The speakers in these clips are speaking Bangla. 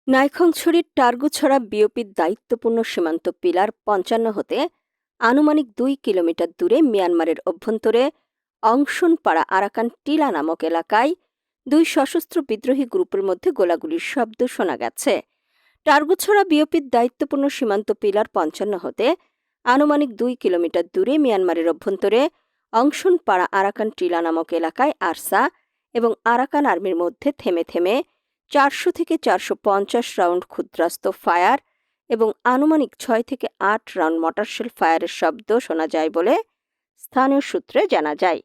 নাইক্ষ্যংছড়ির টার্গুছড়া বিওপির দায়িত্বপূর্ণ সীমান্ত পিলার ৫৫ হতে আনুমানিক ২ কিলোমিটার দূরে মিয়ানমারের অভ্যন্তরে অংশুনপাড়া আরাকান টিলা নামক এলাকায় দুই সশস্ত্র বিদ্রোহী গ্রুপের মধ্যে গোলাগুলির শব্দ শোনা গেছে। টার্গুছড়া বিওপির দায়িত্বপূর্ণ সীমান্ত পিলার ৫৫ হতে আনুমানিক ২ কিলোমিটার দূরে মিয়ানমারের অভ্যন্তরে অংশুনপাড়া আরাকান টিলা নামক এলাকায় আরসা এবং আরাকান আর্মির মধ্যে থেমে থেমে ৪০০ থেকে ৪৫০ রাউন্ড ক্ষুদ্রাস্ত্র ফায়ার এবং আনুমানিক ৬ থেকে ৮ রাউন্ড মর্টারশেল ফায়ারের শব্দ শোনা যায় বলে স্থানীয় সূত্রে জানা যায়।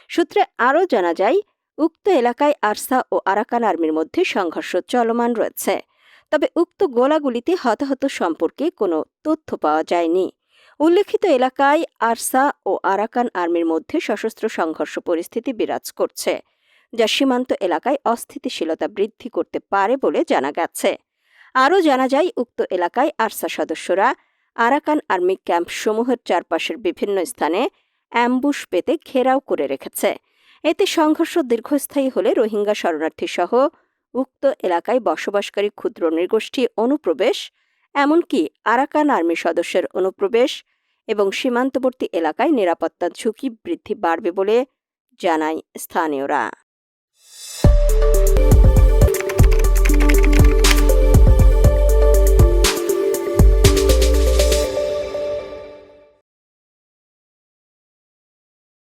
সূত্রে আরও জানা যায়, উক্ত এলাকায় আরসা ও আরাকান আর্মির মধ্যে সংঘর্ষ চলমান রয়েছে। তবে উক্ত গোলাগুলিতে হতাহত সম্পর্কে কোনো তথ্য পাওয়া যায়নি। উল্লেখিত এলাকায় আরসা ও আরাকান আর্মির মধ্যে সশস্ত্র সংঘর্ষ পরিস্থিতি বিরাজ করছে, যা সীমান্ত এলাকায় অস্থিতিশীলতা বৃদ্ধি করতে পারে বলে জানা গেছে। আরও জানা যায়, উক্ত এলাকায় আরসা সদস্যরা আরাকান আর্মি ক্যাম্পসমূহের চারপাশের বিভিন্ন স্থানে অ্যাম্বুশ পেতে ঘেরাও করে রেখেছে। এতে সংঘর্ষ দীর্ঘস্থায়ী হলে রোহিঙ্গা শরণার্থী সহ উক্ত এলাকায় বসবাসকারী ক্ষুদ্র নৃগোষ্ঠী অনুপ্রবেশ, এমনকি আরাকান আর্মি সদস্যের অনুপ্রবেশ এবং সীমান্তবর্তী এলাকায় নিরাপত্তা ঝুঁকি বৃদ্ধি বাড়বে বলে জানায় স্থানীয়রা।